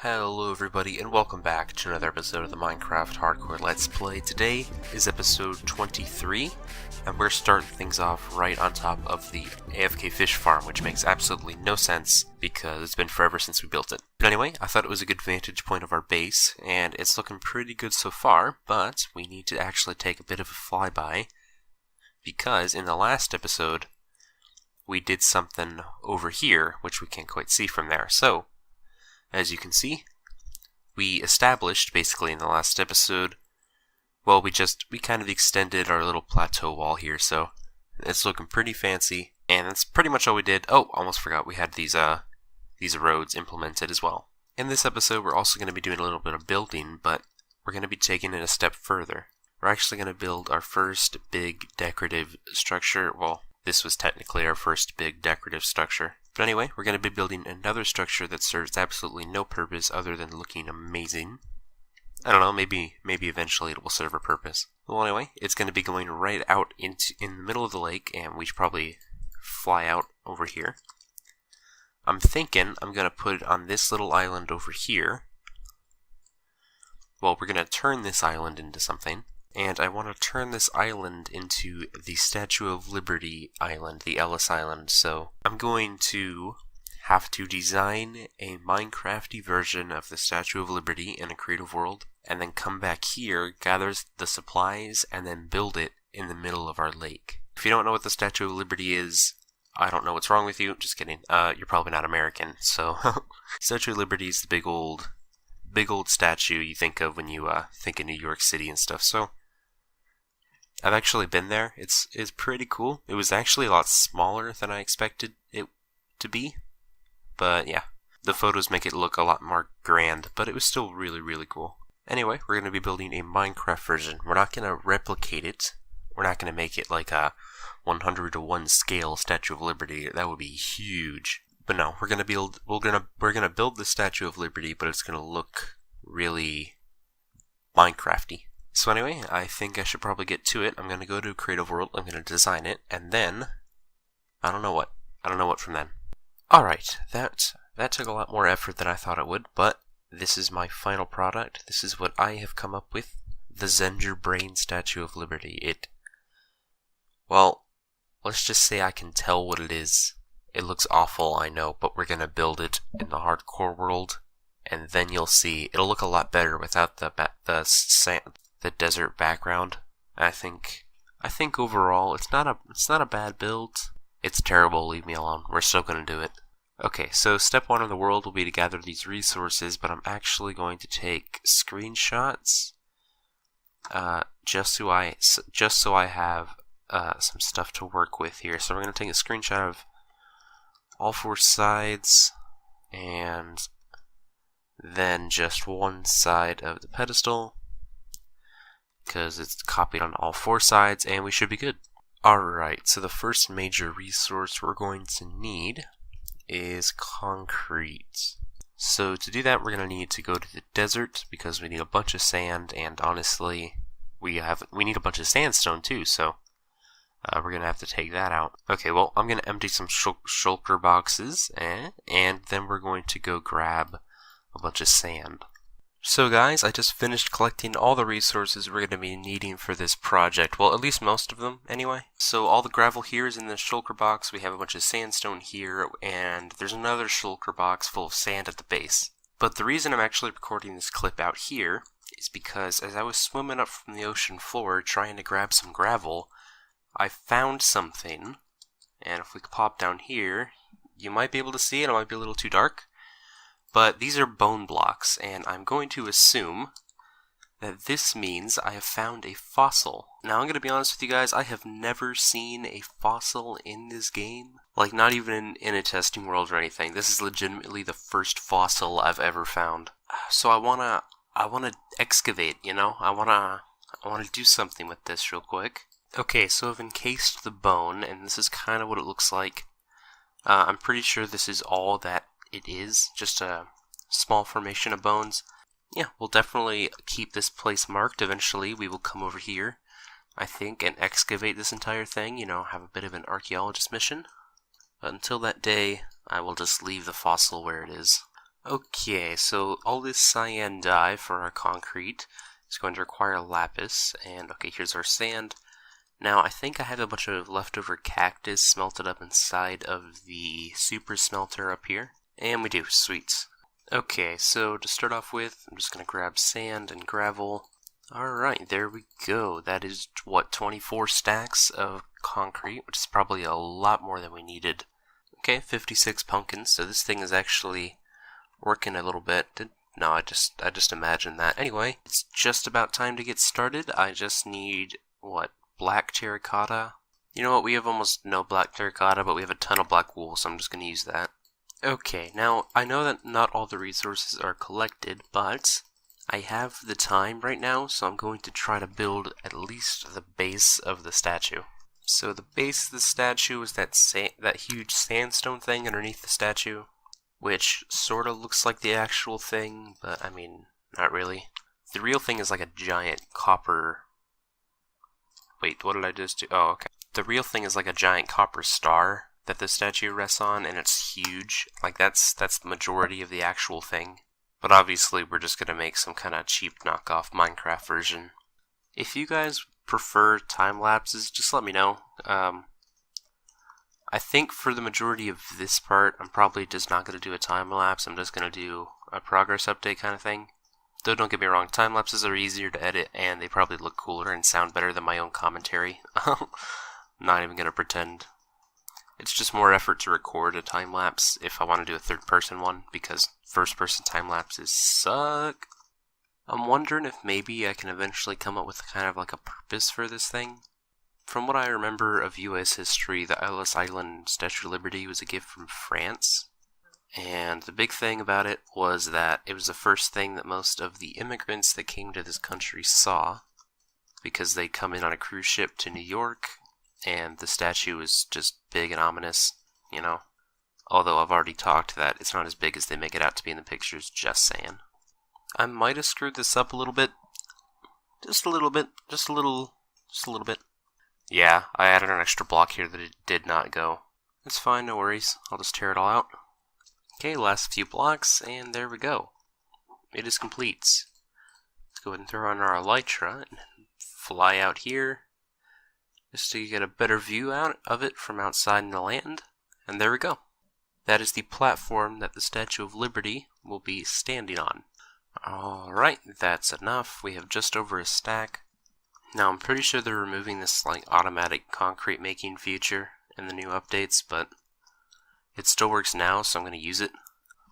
Hello everybody and welcome back to another episode of the Minecraft Hardcore Let's Play. Today is episode 23 and we're starting things off right on top of the AFK fish farm, which makes absolutely no sense because it's been forever since we built it. But anyway, I thought it was a good vantage point of our base and it's looking pretty good so far, but we need to actually take a bit of a flyby because in the last episode we did something over here which we can't quite see from there. So as you can see, we established, basically in the last episode, well, we kind of extended our little plateau wall here, so it's looking pretty fancy, and that's pretty much all we did. Oh, almost forgot, we had these roads implemented as well. In this episode, we're also going to be doing a little bit of building, but we're going to be taking it a step further. We're actually going to build our first big decorative structure. Well, this was technically our first big decorative structure. But anyway, we're going to be building another structure that serves absolutely no purpose other than looking amazing. I don't know, maybe eventually it will serve a purpose. Well, anyway, it's going to be going right out in the middle of the lake, and we should probably fly out over here. I'm thinking I'm going to put it on this little island over here. Well, we're going to turn this island into something. And I want to turn this island into the Statue of Liberty Island, the Ellis Island. So I'm going to have to design a Minecrafty version of the Statue of Liberty in a creative world, and then come back here, gather the supplies, and then build it in the middle of our lake. If you don't know what the Statue of Liberty is, I don't know what's wrong with you. Just kidding. You're probably not American. So Statue of Liberty is the big old statue you think of when you think of New York City and stuff. So I've actually been there. It's pretty cool. It was actually a lot smaller than I expected it to be. But yeah, the photos make it look a lot more grand, but it was still really, really cool. Anyway, we're going to be building a Minecraft version. We're not going to replicate it. We're not going to make it like a 100:1 scale Statue of Liberty. That would be huge. But no, we're going to build the Statue of Liberty, but it's going to look really Minecrafty. So anyway, I think I should probably get to it. I'm going to go to Creative World, I'm going to design it, and then, I don't know what from then. Alright, that took a lot more effort than I thought it would, but this is my final product. This is what I have come up with, the Zenger Brain Statue of Liberty. Well, let's just say I can tell what it is. It looks awful, I know, but we're going to build it in the hardcore world, and then you'll see, it'll look a lot better without the desert background. I think overall it's not a bad build. It's terrible, leave me alone. We're still going to do it. Okay, so step 1 of the world will be to gather these resources, but I'm actually going to take screenshots just so I have some stuff to work with here. So we're going to take a screenshot of all 4 sides and then just one side of the pedestal, because it's copied on all 4 sides, and we should be good. Alright, so the first major resource we're going to need is concrete. So to do that, we're going to need to go to the desert, because we need a bunch of sand, and honestly, we need a bunch of sandstone too, so we're going to have to take that out. Okay, well, I'm going to empty some shulker boxes, and then we're going to go grab a bunch of sand. So guys, I just finished collecting all the resources we're going to be needing for this project. Well, at least most of them, anyway. So all the gravel here is in the shulker box. We have a bunch of sandstone here, and there's another shulker box full of sand at the base. But the reason I'm actually recording this clip out here is because as I was swimming up from the ocean floor trying to grab some gravel, I found something. And if we pop down here, you might be able to see it. It might be a little too dark. But these are bone blocks, and I'm going to assume that this means I have found a fossil. Now, I'm going to be honest with you guys, I have never seen a fossil in this game. Like, not even in a testing world or anything. This is legitimately the first fossil I've ever found. So I wanna excavate, you know? I wanna do something with this real quick. Okay, so I've encased the bone, and this is kind of what it looks like. I'm pretty sure this is all that it is, just a small formation of bones. Yeah, we'll definitely keep this place marked. Eventually we will come over here, I think, and excavate this entire thing, you know, have a bit of an archaeologist mission. But until that day, I will just leave the fossil where it is. Okay, so all this cyan dye for our concrete is going to require lapis, and okay, here's our sand. Now, I think I have a bunch of leftover cactus smelted up inside of the super smelter up here. And we do, sweet. Okay, so to start off with, I'm just going to grab sand and gravel. Alright, there we go. That is, what, 24 stacks of concrete, which is probably a lot more than we needed. Okay, 56 pumpkins, so this thing is actually working a little bit. No, I just imagined that. Anyway, it's just about time to get started. I just need, what, black terracotta? You know what, we have almost no black terracotta, but we have a ton of black wool, so I'm just going to use that. Okay, now, I know that not all the resources are collected, but I have the time right now, so I'm going to try to build at least the base of the statue. So the base of the statue is that huge sandstone thing underneath the statue, which sort of looks like the actual thing, but I mean, not really. The real thing is like a giant copper... Wait, what did I just do? Oh, okay. The real thing is like a giant copper star that the statue rests on, and it's huge. Like, that's the majority of the actual thing. But obviously, we're just gonna make some kind of cheap knockoff Minecraft version. If you guys prefer time lapses, just let me know. I think for the majority of this part, I'm probably just not going to do a time lapse. I'm just going to do a progress update kind of thing. Though don't get me wrong, time lapses are easier to edit and they probably look cooler and sound better than my own commentary. Not even going to pretend. It's just more effort to record a time lapse if I want to do a third person one, because first person time lapses suck. I'm wondering if maybe I can eventually come up with kind of like a purpose for this thing. From what I remember of US history, the Ellis Island Statue of Liberty was a gift from France. And the big thing about it was that it was the first thing that most of the immigrants that came to this country saw, because they'd come in on a cruise ship to New York, and the statue was just big and ominous, you know. Although I've already talked that it's not as big as they make it out to be in the pictures, just saying. I might have screwed this up a little bit. Just a little bit. Just a little bit. Yeah, I added an extra block here that it did not go. It's fine, no worries. I'll just tear it all out. Okay, last few blocks, and there we go. It is complete. Let's go ahead and throw on our elytra and fly out here, just to get a better view out of it from outside in the land. And there we go. That is the platform that the Statue of Liberty will be standing on. Alright, that's enough. We have just over a stack. Now, I'm pretty sure they're removing this like automatic concrete making feature in the new updates, but it still works now, so I'm going to use it,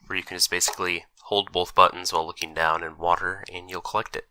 where you can just basically hold both buttons while looking down in water, and you'll collect it.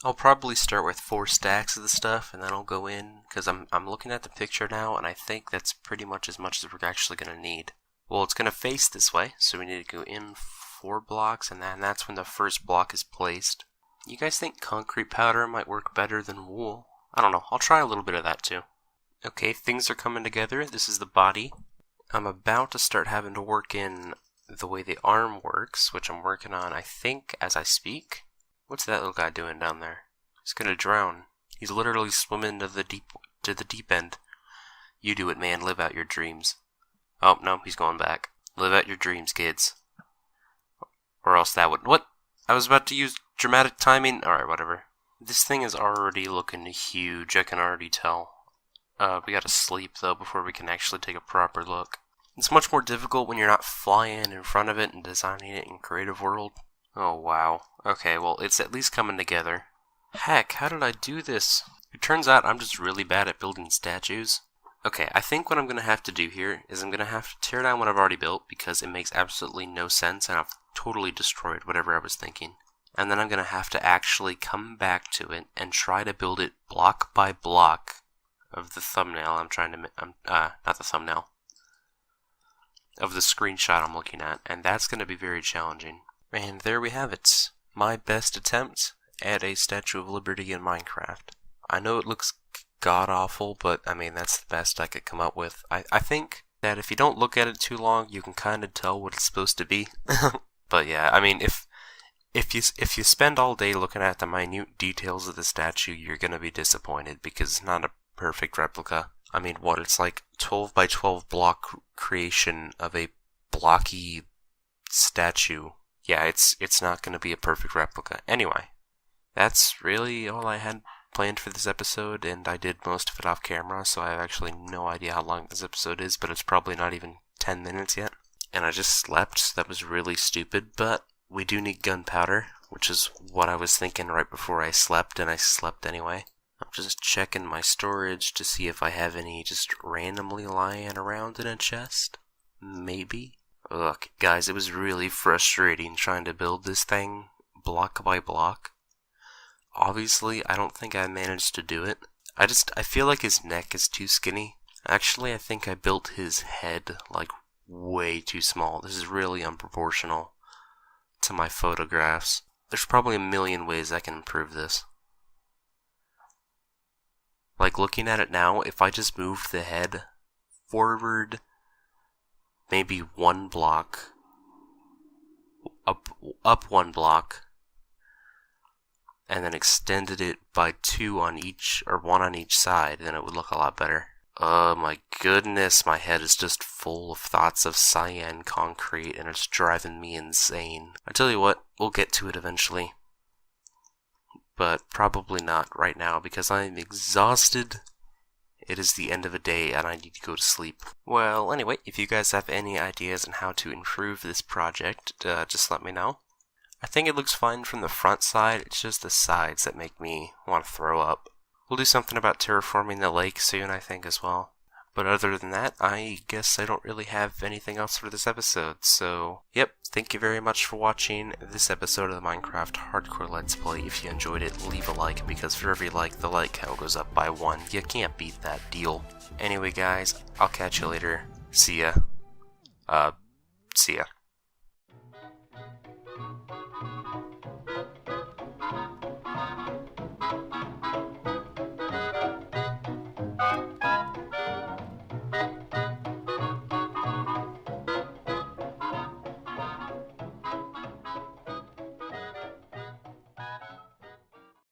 I'll probably start with 4 stacks of the stuff, and then I'll go in, because I'm looking at the picture now, and I think that's pretty much as we're actually going to need. Well, it's going to face this way, so we need to go in 4 blocks, and then that's when the first block is placed. You guys think concrete powder might work better than wool? I don't know, I'll try a little bit of that too. Okay, things are coming together. This is the body. I'm about to start having to work in the way the arm works, which I'm working on, I think, as I speak. What's that little guy doing down there? He's gonna drown. He's literally swimming to the deep end. You do it, man. Live out your dreams. Oh, no, he's going back. Live out your dreams, kids. Or else that would... What? I was about to use dramatic timing. Alright, whatever. This thing is already looking huge, I can already tell. We gotta sleep, though, before we can actually take a proper look. It's much more difficult when you're not flying in front of it and designing it in Creative World. Oh, wow. Okay, well, it's at least coming together. Heck, how did I do this? It turns out I'm just really bad at building statues. Okay, I think what I'm gonna have to do here is I'm gonna have to tear down what I've already built, because it makes absolutely no sense, and I've totally destroyed whatever I was thinking. And then I'm gonna have to actually come back to it and try to build it block by block of the thumbnail I'm trying to, not the thumbnail, of the screenshot I'm looking at, and that's gonna be very challenging. And there we have it. My best attempt at a Statue of Liberty in Minecraft. I know it looks god-awful, but I mean, that's the best I could come up with. I think that if you don't look at it too long, you can kind of tell what it's supposed to be. But yeah, I mean, if you spend all day looking at the minute details of the statue, you're gonna be disappointed, because it's not a perfect replica. I mean, what, it's like 12 by 12 block creation of a blocky statue. Yeah, it's not going to be a perfect replica. Anyway, that's really all I had planned for this episode, and I did most of it off camera, so I have actually no idea how long this episode is, but it's probably not even 10 minutes yet. And I just slept, so that was really stupid, but we do need gunpowder, which is what I was thinking right before I slept, and I slept anyway. I'm just checking my storage to see if I have any just randomly lying around in a chest. Maybe. Look, guys, it was really frustrating trying to build this thing block by block. Obviously, I don't think I managed to do it. I feel like his neck is too skinny. Actually, I think I built his head, like, way too small. This is really unproportional to my photographs. There's probably a million ways I can improve this. Like, looking at it now, if I just move the head forward maybe one block, up one block, and then extended it by two on each, or one on each side, then it would look a lot better. Oh my goodness, my head is just full of thoughts of cyan concrete, and it's driving me insane. I tell you what, we'll get to it eventually. But probably not right now, because I'm exhausted. It is the end of a day, and I need to go to sleep. Well, anyway, if you guys have any ideas on how to improve this project, just let me know. I think it looks fine from the front side, it's just the sides that make me want to throw up. We'll do something about terraforming the lake soon, I think, as well. But other than that, I guess I don't really have anything else for this episode, so yep, thank you very much for watching this episode of the Minecraft Hardcore Let's Play. If you enjoyed it, leave a like, because for every like, the like count goes up by 1. You can't beat that deal. Anyway guys, I'll catch you later. See ya. See ya.